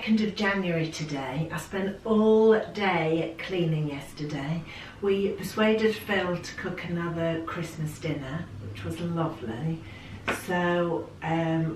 2nd of January today. I spent all day cleaning yesterday. We persuaded Phil to cook another Christmas dinner, which was lovely. So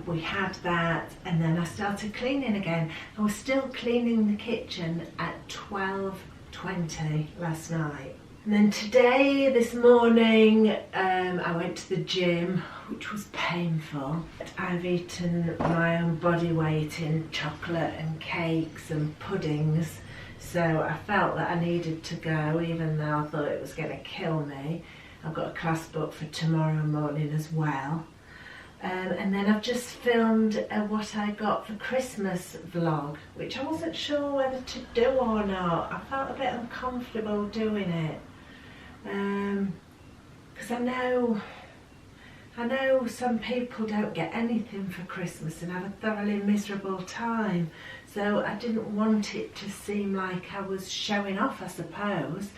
we had that, and then I started cleaning again. I was still cleaning the kitchen at 12:20 last night. And then today, this morning, I went to the gym, which was painful. I've eaten my own body weight in chocolate and cakes and puddings, so I felt that I needed to go, even though I thought it was going to kill me. I've got a class booked for tomorrow morning as well. And then I've just filmed what I got for Christmas vlog, which I wasn't sure whether to do or not. I felt a bit uncomfortable doing it. Because I know some people don't get anything for Christmas and have a thoroughly miserable time, so I didn't want it to seem like I was showing off, I suppose.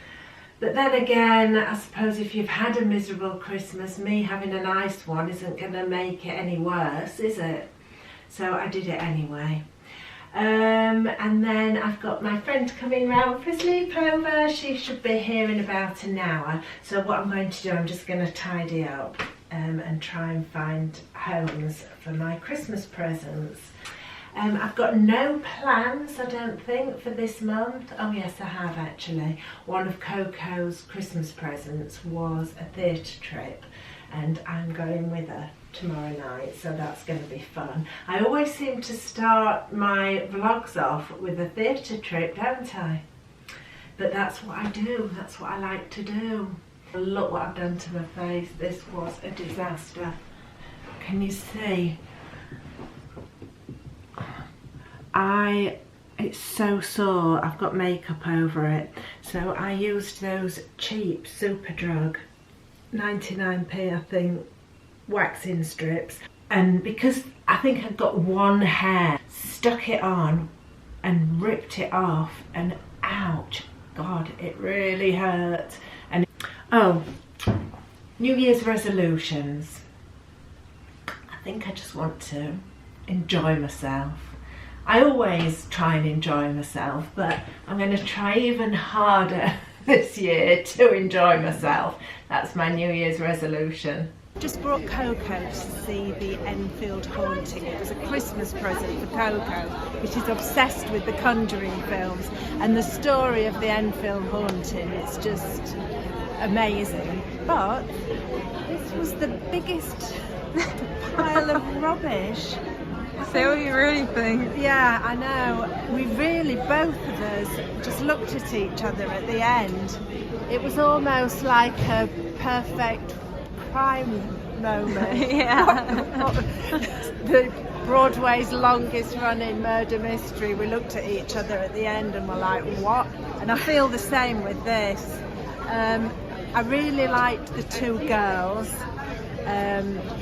But then again, I suppose if you've had a miserable Christmas, me having a nice one isn't going to make it any worse, is it? So I did it anyway. And then I've got my friend coming round for a sleepover. She should be here in about an hour. So what I'm going to do, I'm just going to tidy up and try and find homes for my Christmas presents. I've got no plans, I don't think, for this month. Oh yes, I have actually. One of Coco's Christmas presents was a theatre trip, and I'm going with her tomorrow night, so that's going to be fun. I always seem to start my vlogs off with a theatre trip, don't I? But that's what I do, that's what I like to do. Look what I've done to my face. This was a disaster. Can you see? It's so sore. I've got makeup over it. So I used those cheap Superdrug 99p I think waxing strips, and because I think I've got one hair, stuck it on and ripped it off, and ouch, God, it really hurt. And oh, New Year's resolutions. I think I just want to enjoy myself. I always try and enjoy myself, but I'm going to try even harder this year to enjoy myself. That's my New Year's resolution. Just brought Coco to see the Enfield Haunting. It was a Christmas present for Coco, which is obsessed with the Conjuring films, and the story of the Enfield Haunting is just amazing. But this was the biggest pile of rubbish. Say what you really think. Yeah, I know. We really, both of us, just looked at each other at the end. It was almost like a perfect crime moment. Yeah. The Broadway's longest running murder mystery. We looked at each other at the end and were like, what? And I feel the same with this. I really liked the two girls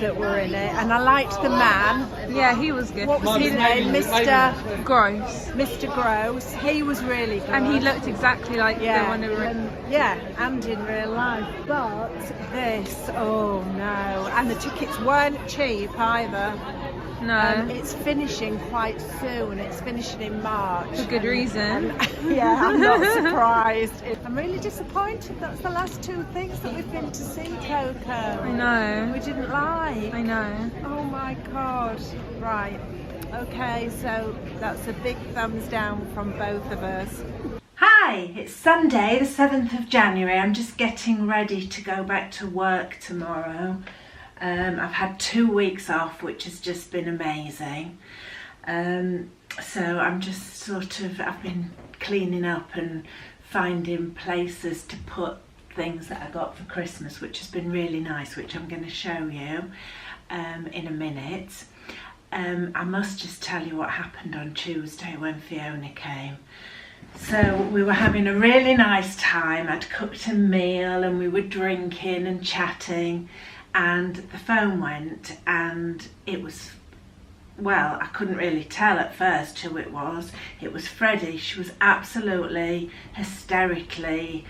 that were in it, and I liked the man. Yeah, he was good. What was his name? Mr. Gross. Mr. Gross. He was really good. And he looked exactly like the one who were... yeah, and in real life. But this, oh no. And the tickets weren't cheap either. No. It's finishing quite soon. It's finishing in March. For good reason. Yeah, I'm not surprised. I'm really disappointed. That's the last two things that we've been to see, Coco. I know. We didn't like. I know. Oh my God. Right. Okay, so that's a big thumbs down from both of us. Hi, it's Sunday the 7th of January. I'm just getting ready to go back to work tomorrow. I've had 2 weeks off, which has just been amazing. So I'm just sort of, I've been cleaning up and finding places to put things that I got for Christmas, which has been really nice, which I'm going to show you in a minute. I must just tell you what happened on Tuesday when Fiona came. So we were having a really nice time. I'd cooked a meal and we were drinking and chatting, and the phone went, and it was, well, I couldn't really tell at first who it was. It was Freddie. She was absolutely hysterically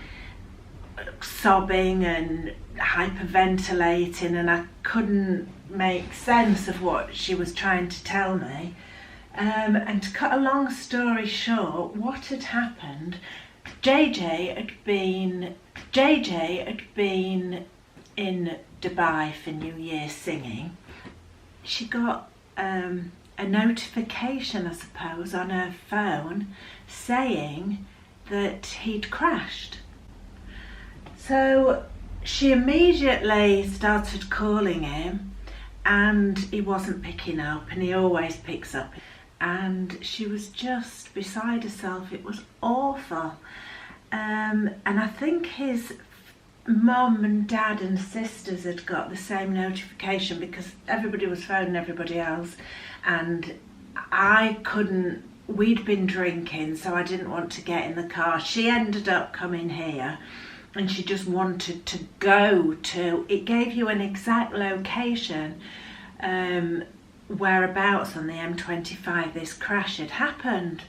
sobbing and hyperventilating, and I couldn't make sense of what she was trying to tell me. And to cut a long story short, what had happened, JJ had been in Dubai for New Year singing. She got a notification, I suppose, on her phone saying that he'd crashed. So she immediately started calling him, and he wasn't picking up, and he always picks up. And she was just beside herself. It was awful. And I think his mum and dad and sisters had got the same notification, because everybody was phoning everybody else, and I couldn't. We'd been drinking, so I didn't want to get in the car. She ended up coming here, and she just wanted to go to, it gave you an exact location, whereabouts on the M25 this crash had happened.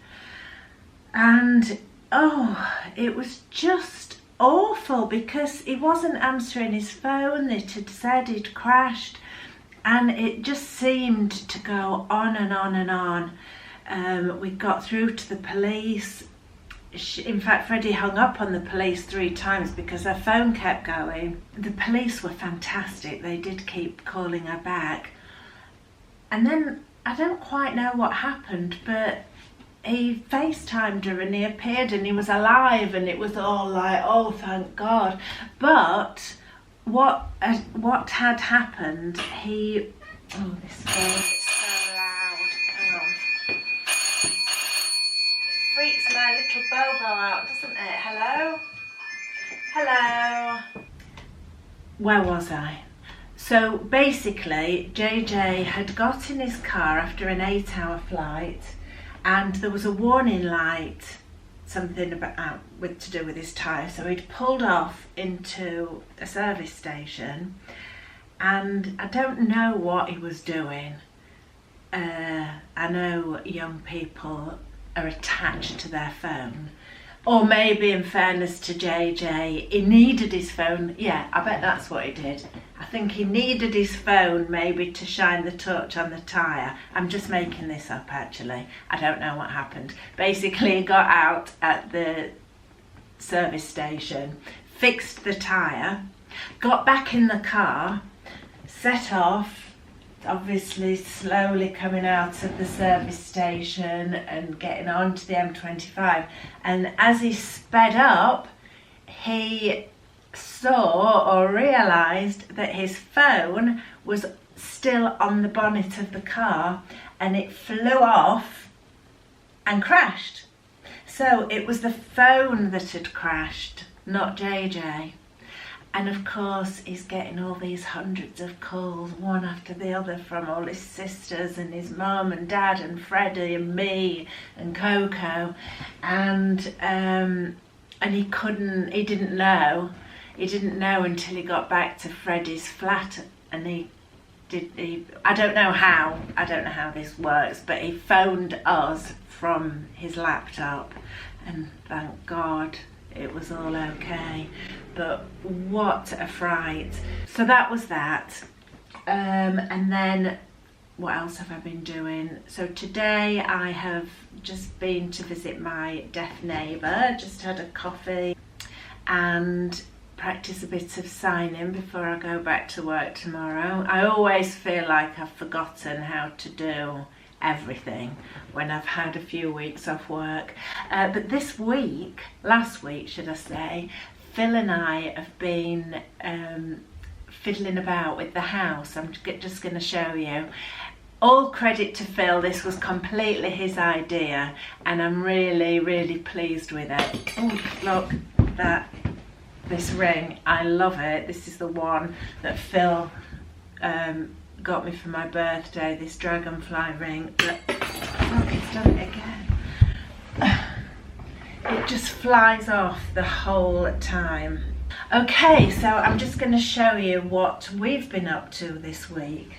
And it was just awful, because he wasn't answering his phone. It had said he'd crashed, and it just seemed to go on and on and on. We got through to the police. In fact, Freddie hung up on the police 3 times because her phone kept going. The police were fantastic. They did keep calling her back. And then, I don't quite know what happened, but he FaceTimed her and he appeared and he was alive, and it was all like, oh, thank God. But what had happened, this phone is so loud. Hang on. It freaks my little Bobo out, doesn't it? Hello? Hello? Where was I? So basically, JJ had got in his car after an 8-hour flight, and there was a warning light, something about to do with his tyre. So he'd pulled off into a service station, and I don't know what he was doing. I know young people are attached to their phone. Or maybe, in fairness to JJ, he needed his phone. Yeah, I bet that's what he did. I think he needed his phone maybe to shine the torch on the tyre. I'm just making this up, actually. I don't know what happened. Basically, he got out at the service station, fixed the tyre, got back in the car, set off, obviously slowly coming out of the service station and getting onto the M25. And as he sped up, he saw or realised that his phone was still on the bonnet of the car, and it flew off and crashed. So it was the phone that had crashed, not JJ. And of course, he's getting all these hundreds of calls, one after the other, from all his sisters and his mum and dad and Freddie and me and Coco. And he didn't know until he got back to Freddie's flat, and I don't know how this works, but he phoned us from his laptop, and thank God it was all okay. But what a fright. So that was that. And then what else have I been doing? So today I have just been to visit my deaf neighbour, just had a coffee and practice a bit of signing before I go back to work tomorrow. I always feel like I've forgotten how to do everything when I've had a few weeks off work. But last week should I say, Phil and I have been fiddling about with the house. I'm just going to show you. All credit to Phil, this was completely his idea, and I'm really, really pleased with it. Oh, look, this ring, I love it. This is the one that Phil got me for my birthday, this dragonfly ring. Look, it's done it again. It just flies off the whole time. Okay, so I'm just going to show you what we've been up to this week.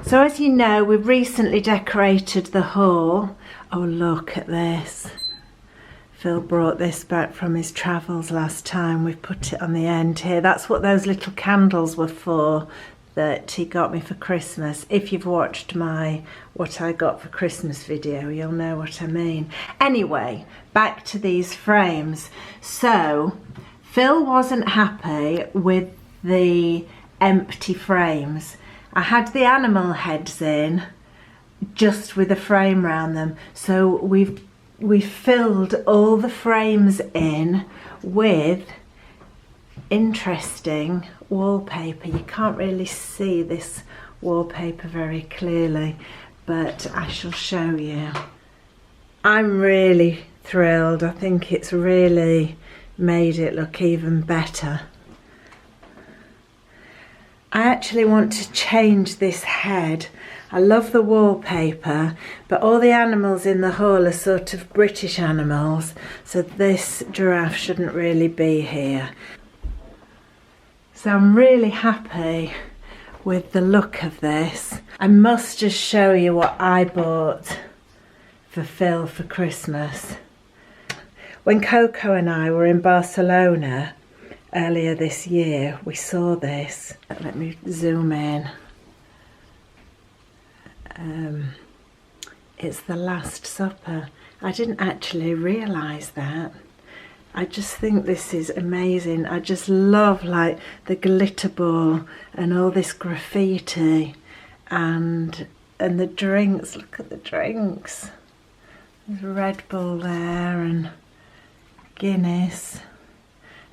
So as you know, we've recently decorated the hall. Oh, look at this. Phil brought this back from his travels last time. We've put it on the end here. That's what those little candles were for. that he got me for Christmas. If you've watched my what I got for Christmas video, you'll know what I mean. Anyway, back to these frames. So Phil wasn't happy with the empty frames. I had the animal heads in just with a frame around them, so we filled all the frames in with interesting wallpaper. You can't really see this wallpaper very clearly, but I shall show you. I'm really thrilled. I think it's really made it look even better. I actually want to change this head. I love the wallpaper, but all the animals in the hall are sort of British animals, so this giraffe shouldn't really be here. So I'm really happy with the look of this. I must just show you what I bought for Phil for Christmas. When Coco and I were in Barcelona earlier this year, we saw this. Let me zoom in. It's the Last Supper. I didn't actually realise that. I just think this is amazing. I just love like the glitter ball and all this graffiti and the drinks. Look at the drinks. There's Red Bull there and Guinness.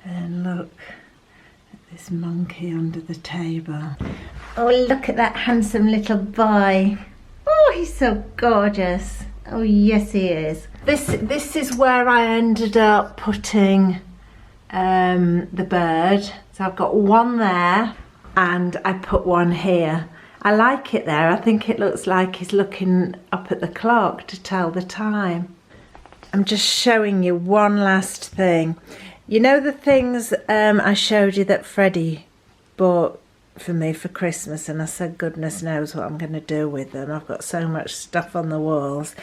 And look at this monkey under the table. Oh, look at that handsome little boy. Oh, he's so gorgeous. Oh, yes, he is. This is where I ended up putting the bird. So I've got one there and I put one here. I like it there. I think it looks like he's looking up at the clock to tell the time. I'm just showing you one last thing. You know the things I showed you that Freddie bought for me for Christmas, and I said goodness knows what I'm going to do with them. I've got so much stuff on the walls.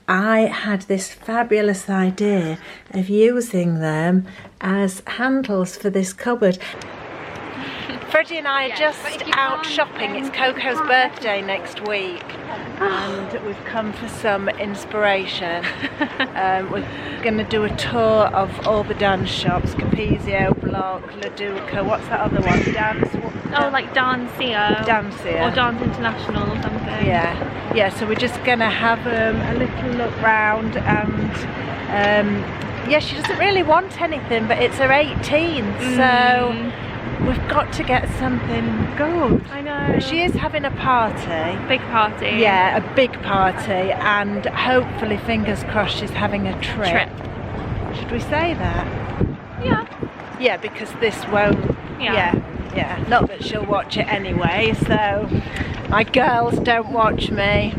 I had this fabulous idea of using them as handles for this cupboard. Freddie and I are just out shopping. It's Coco's birthday next week and we've come for some inspiration. We're going to do a tour of all the dance shops, Capezio, Block, Laduca, what's that other one? Like Dancia. Dancia. Or Dance International or something. Yeah, so we're just going to have a little look round and yeah, she doesn't really want anything, but it's her 18th, so we've got to get something good. I know. She is having a party. Big party. Yeah, a big party, and hopefully, fingers crossed, she's having a trip. Should we say that? Yeah. Yeah, because this won't. Yeah. Not that she'll watch it anyway, so my girls don't watch me.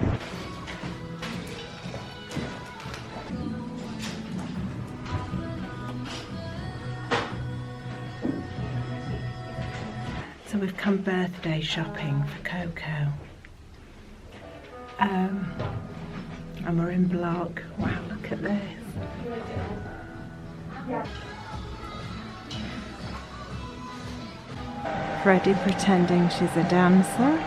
So we've come birthday shopping for Coco. And we're in Block. Wow, look at this. Freddie pretending she's a dancer.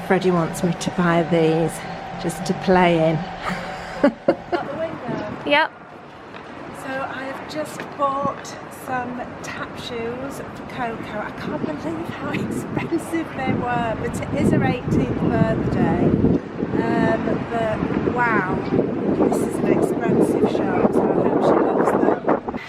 Freddie wants me to buy these just to play in. Out the window. Yep. So I have just bought some tap shoes for Coco. I can't believe how expensive they were, but it is her 18th birthday. But wow, this is an expensive shop, so I hope she loves them.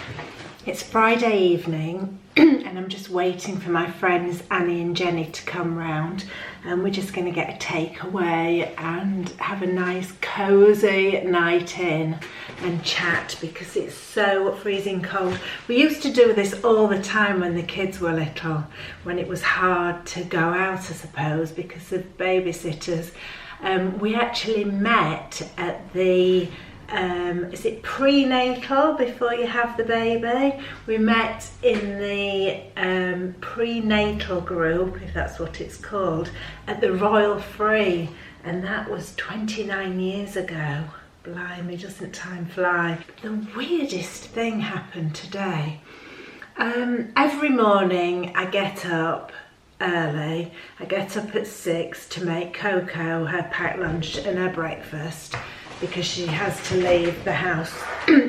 It's Friday evening and I'm just waiting for my friends Annie and Jenny to come round, and we're just going to get a takeaway and have a nice cosy night in and chat because it's so freezing cold. We used to do this all the time when the kids were little, when it was hard to go out, I suppose, because of babysitters. We actually met at the is it prenatal before you have the baby? We met in the prenatal group, if that's what it's called, at the Royal Free, and that was 29 years ago. Blimey, doesn't time fly? The weirdest thing happened today. Every morning I get up early. I get up at 6 to make Coco her packed lunch and her breakfast because she has to leave the house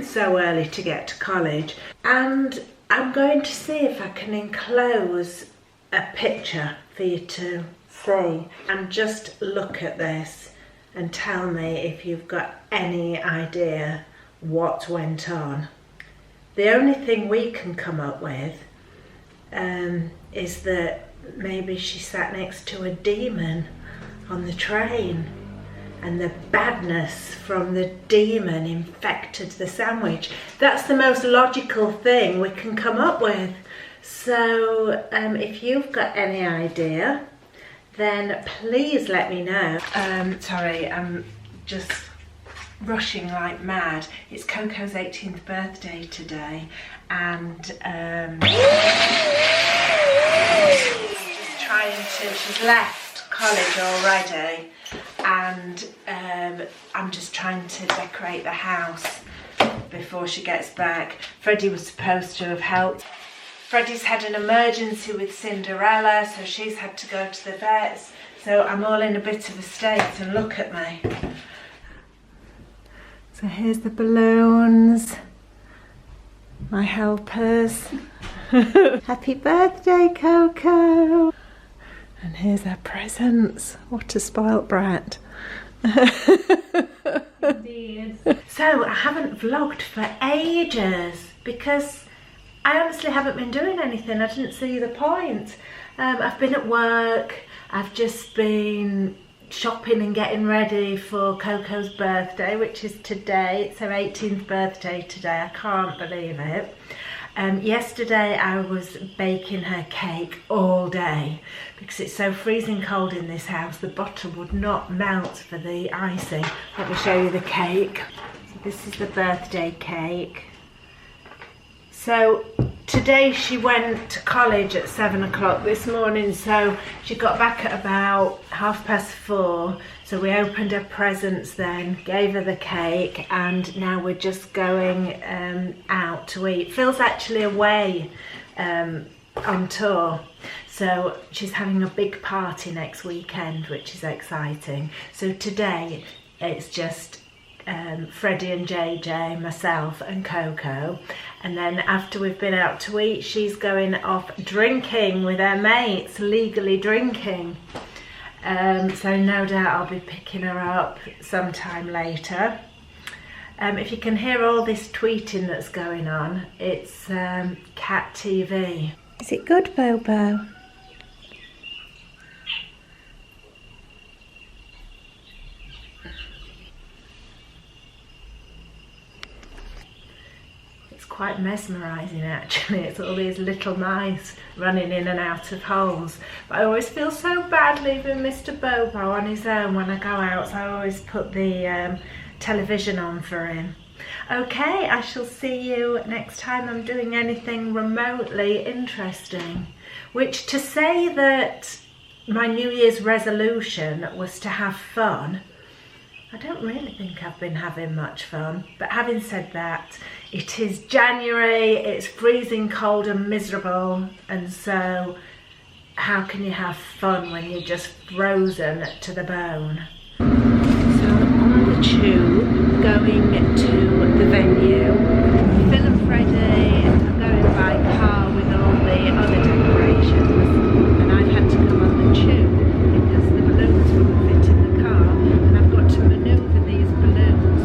so early to get to college. And I'm going to see if I can enclose a picture for you to see and just look at this and tell me if you've got any idea what went on. The only thing we can come up with is that maybe she sat next to a demon on the train and the badness from the demon infected the sandwich. That's the most logical thing we can come up with. So if you've got any idea, then please let me know. Sorry, I'm just rushing like mad. It's Coco's 18th birthday today, and she's left college already, and I'm just trying to decorate the house before she gets back. Freddie was supposed to have helped. Freddie's had an emergency with Cinderella, so she's had to go to the vets, so I'm all in a bit of a state, and look at me. So here's the balloons, my helpers. Happy birthday, Coco. And here's our presents. What a spoilt brat. Indeed. So I haven't vlogged for ages because I honestly haven't been doing anything. I didn't see the point. I've been at work. I've just been shopping and getting ready for Coco's birthday, which is today. It's her 18th birthday today. I can't believe it. Yesterday I was baking her cake all day because it's so freezing cold in this house. The butter would not melt for the icing. Let me show you the cake. So this is the birthday cake. So today she went to college at 7 o'clock this morning, so she got back at about 4:30. So we opened her presents then, gave her the cake, and now we're just going out to eat. Phil's actually away on tour, so she's having a big party next weekend, which is exciting. So today it's just Freddie and JJ, myself and Coco, and then after we've been out to eat, she's going off drinking with her mates, legally drinking. So no doubt I'll be picking her up sometime later. If you can hear all this tweeting that's going on, it's Cat TV. Is it good, Bobo? Quite mesmerising actually. It's all these little mice running in and out of holes, but I always feel so bad leaving Mr. Bobo on his own when I go out, so I always put the television on for him. Okay, I shall see you next time I'm doing anything remotely interesting, which, to say that my New Year's resolution was to have fun, I don't really think I've been having much fun. But having said that, it is January, it's freezing cold and miserable, and so how can you have fun when you're just frozen to the bone? So I'm on the tube going to the venue. Phil and Freddie are going by car with all the other decorations, and I've had to come on the tube because the balloons wouldn't fit in the car, and I've got to manoeuvre these balloons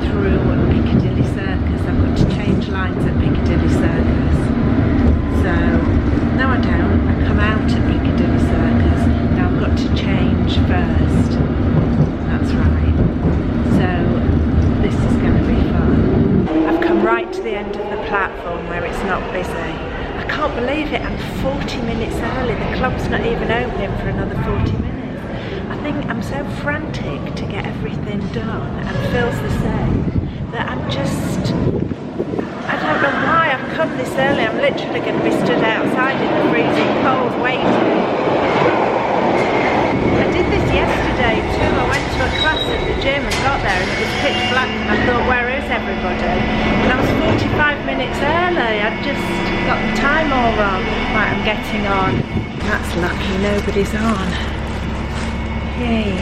through Piccadilly Circus. I've got to change lines at Piccadilly Circus. So, no I don't, I come out at Piccadilly Circus. Now I've got to change first. That's right. So, this is going to be fun. I've come right to the end of the platform where it's not busy. I can't believe it, I'm 40 minutes early. The club's not even opening for another 40 minutes. I think I'm so frantic to get everything done, and Phil's the same, that I'm just, I don't know why I've come this early. I'm literally going to be stood outside in the freezing cold waiting. I did this yesterday too. I went to a class at the gym and got there and it was pitch black and I thought, where is everybody? And I was 45 minutes early. I'd just got the time all wrong. Right, I'm getting on. That's lucky, nobody's on. Yay.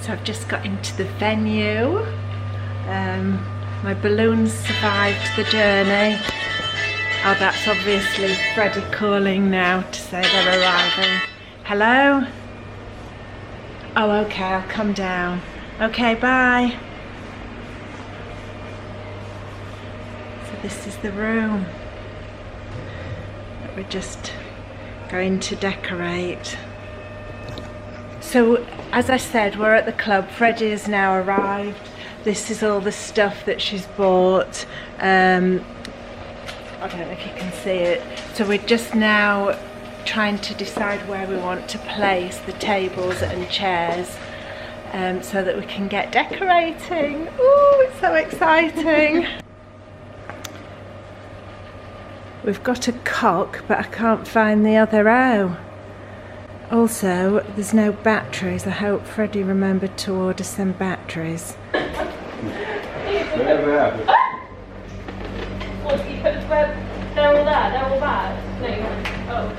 So I've just got into the venue. My balloons survived the journey. Oh, that's obviously Freddie calling now to say they're arriving. Hello? Oh, okay, I'll come down. Okay, bye. So this is the room that we're just going to decorate. So, as I said, we're at the club. Freddie has now arrived. This is all the stuff that she's bought. I don't know if you can see it. So we're just now trying to decide where we want to place the tables and chairs so that we can get decorating. Ooh, it's so exciting. We've got a cock, but I can't find the other O. Also, there's no batteries. I hope Freddie remembered to order some batteries. Whatever happened. What, you put they're all there, they're all bad? No, you haven't. Oh.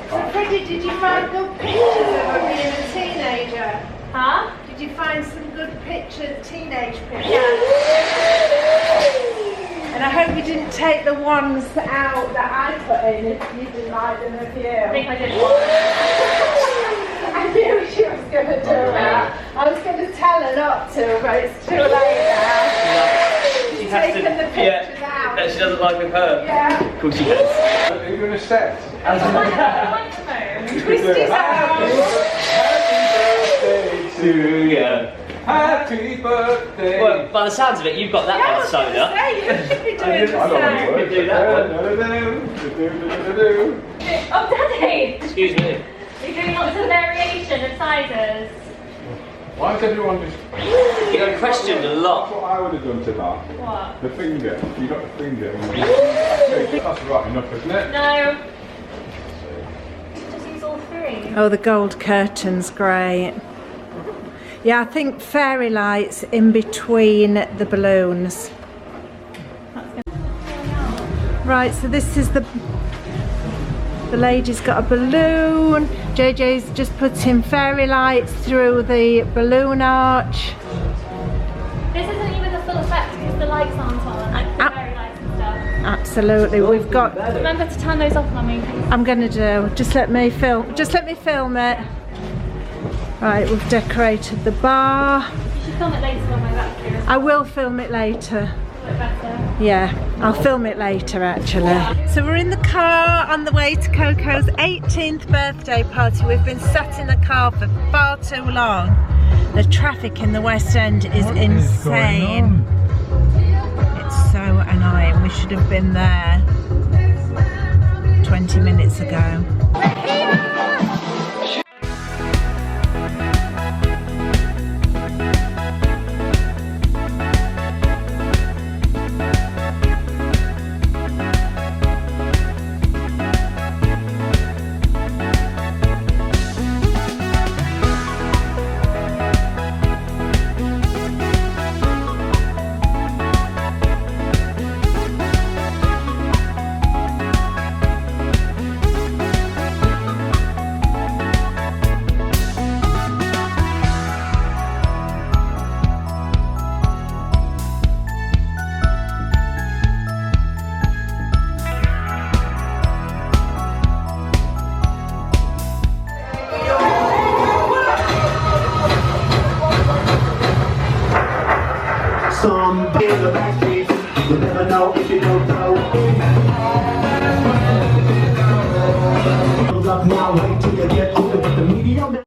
So Freddie, did you find good pictures of her being a teenager? Huh? Did you find some good pictures, teenage pictures? Yeah. And I hope you didn't take the ones out that I put in if you didn't like them of you. I think I did one. I knew she was going to do that. I was going to tell her not to, but it's too late now. She's taken the pictures out. That she doesn't like with her. Yeah. Of course she does. Are you going to set? Twist his arm. Happy birthday to you. Happy birthday. Well, by the sounds of it, you've got that Yeah, I one was sewn going to up. say, you should be doing the I don't want same. to You do that Oh, Daddy! Excuse me. You're doing lots of variation of sizes. Why is everyone just... You got questioned a That's lot. what I would have done to that. What? The finger. You got the finger. That's right enough, isn't it? No. Just use all three. Oh, the gold curtain's great. Yeah, I think fairy lights in between the balloons. Right, so this is the lady's got a balloon. JJ's just putting fairy lights through the balloon arch. This isn't even the full effect because the lights aren't on, like the fairy lights and stuff. Absolutely, we've got. Remember to turn those off, Mummy. I'm gonna do. Just let me film. Just let me film it. Right, we've decorated the bar. You should film it later when we're back here. I will film it later. Look better. Yeah, I'll film it later actually. So we're in the car on the way to Coco's 18th birthday party. We've been sat in the car for far too long. The traffic in the West End is insane. It's so annoying. We should have been there 20 minutes ago. Some in the back streets, you'll never know if you don't know. Up now, wait till you get older, but the medium.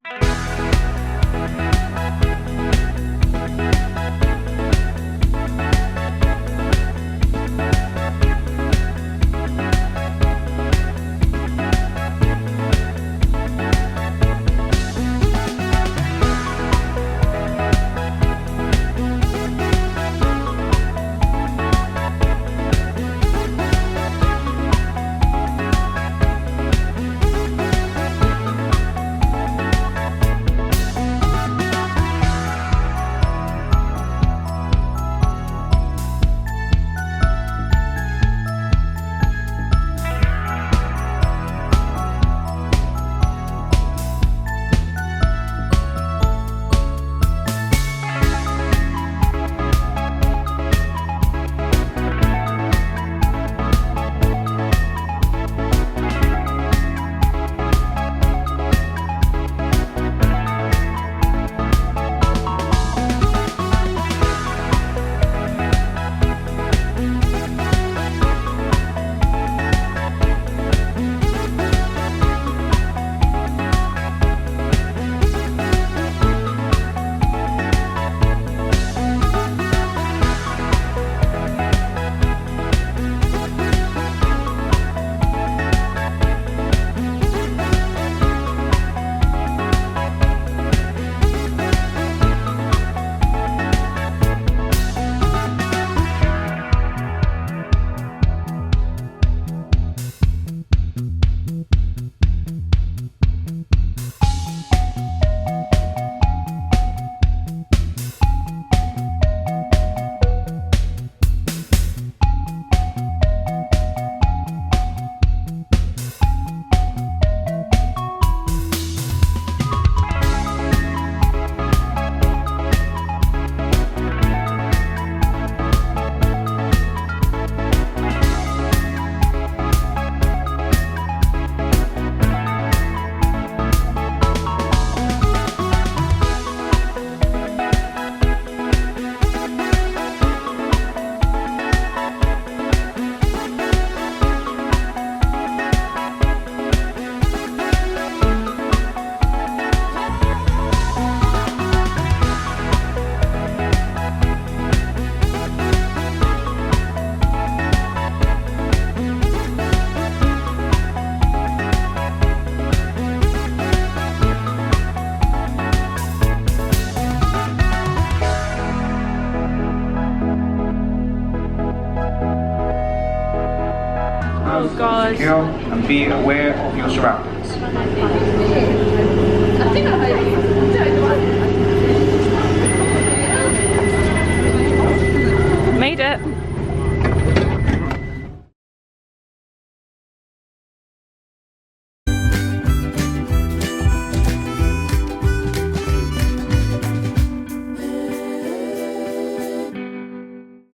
Nice. secure and be aware of your surroundings. Made it.